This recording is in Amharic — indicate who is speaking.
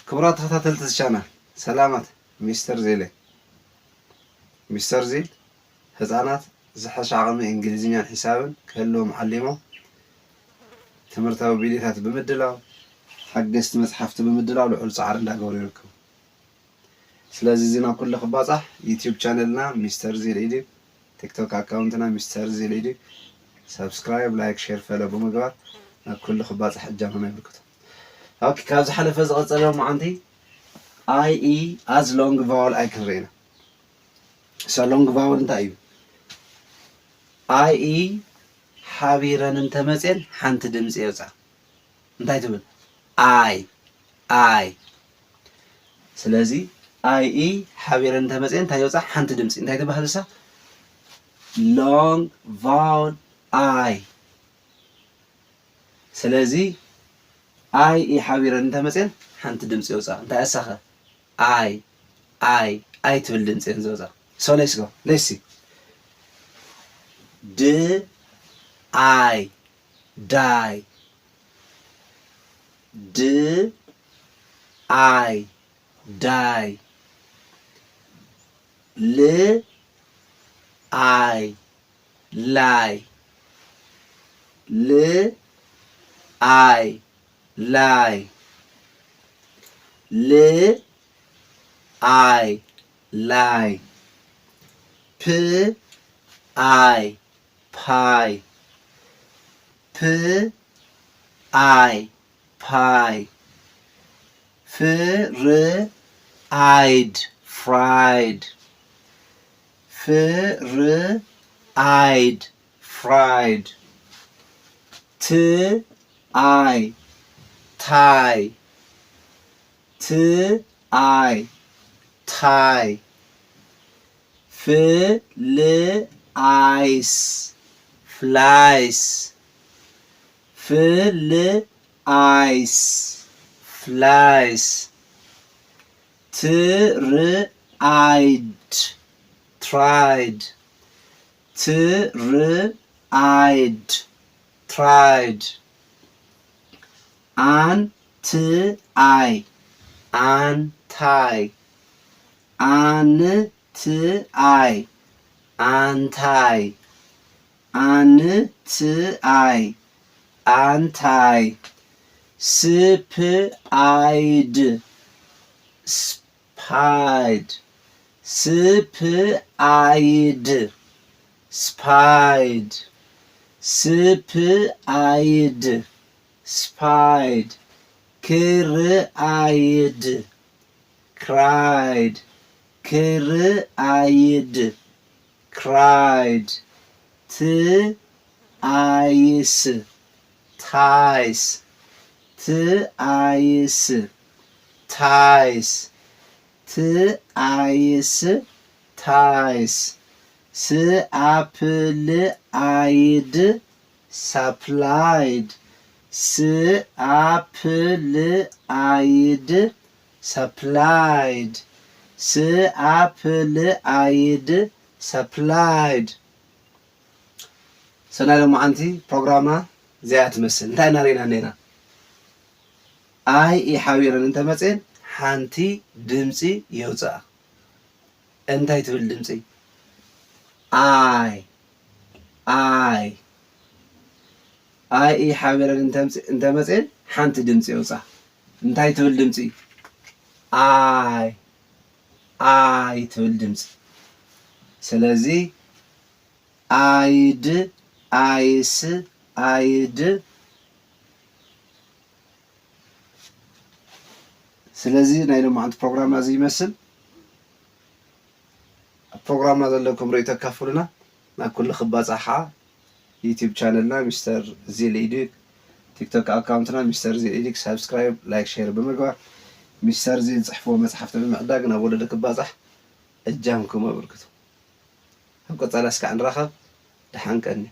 Speaker 1: ክብራት ተኸታተልቲ ቻናል ሰላማት ሚስተር ዜለ ሚስተር ዜል ህፃናት ዝሓሸ ዓቕሚ እንግሊዝኛን ሒሳብን ክህልዎም ዓሊሞም ትምህርታዊ ቪድዮታት ብምድላው ሓገዝቲ መፅሓፍቲ ብምድላው ልዑል ፃዕሪ እንዳገበሩ ይርከቡ። ስለዚ ዜና ኩሉ ክባፃሕ ዩቲዩብ ቻነልና ሚስተር ዜል ኢዲ ቲክቶክ አካውንትና ሚስተር ዜል ኢዲ ሰብስክራይብ ላይክ ሼር ፈሎ ብምግባር ናብ ኩሉ ክባፃሕ እጃምና ይብርክቱ። ኦኬ ካብ ዝሓለፈ ዝቐፀለ ማዓንቲ አይ ኢ አዝ ሎንግ ቫወል አይ ክንሪኢና እሳ ሎንግ ቫወል እንታይ እዩ? አይ ኢ ሓቢረን እንተመፅን ሓንቲ ድምፂ የውፃእ እንታይ ትብል? አይ አይ። ስለዚ አይ ኢ ሓቢረን እንተመፅን እንታይ የውፃእ? ሓንቲ ድምፂ እንታይ ትበሃል እሳ? ሎንግ ቫወል አይ። ስለዚ አይ ኢ ሓቢረን እንተመፅን ሓንቲ ድምፂ የውፃእ እንታይ እሳኸ? አይ አይ አይ ትብል ድምፂ እየን ዝወፃእ። So let's go. Let's see. D I die. D I die. L I lie. L I lie. L I lie. P I pie. P I pie. Fried fried. Fried fried. T I tie. T I tie. Flies flies. Flies flies. Tried tried. Tried tried. Anti anti. Anti anti. Anti anti. Spied spied. Spied spied. Spied spied. Cried cried. Cried cried. Ties ties. Ties ties. Ties ties. Supplied supplied. Supplied supplied. Supplied supplied. ሰናይ ሎሚ ዓንቲ ፕሮግራምና እዚኣ ትመስል እንታይ እናሪእና እኒአና? አይ ኢ ሓቢረን እንተመፅን ሓንቲ ድምፂ የውፅኣ እንታይ ትብል ድምፂ? አይ አይ አይ ኢ ሓቢረን እንተመፅን ሓንቲ ድምፂ የውፅኣ እንታይ ትብል ድምፂ? አይ አይ ትብል ድምፂ። ስለዚ አይድ አይስ አይድ። ስለዚ ናይ ሎሚ ዓንቲ ፕሮግራምና እዚ ይመስል። ፕሮግራምና ዘለኩም ርእዩ ተካፍሉና ናብ ኩሉ ክባፃሕ ከዓ ዩቲዩብ ቻነልና ሚስተር ዜል ኢዲ ቲክቶክ አካውንትና ሚስተር ዜል ኢዲ ሰብስክራይብ ላይክ ሼር ብምግባር ሚስተር ዜል ዝፅሕፍዎ መፅሓፍቲ ብምዕዳግ ናብ ወለዶ ክባፃሕ እጃምኩም አበርክቱ። ኣብ ቀፃሊ እስካዕ ንራኸብ ድሓን ቀኒ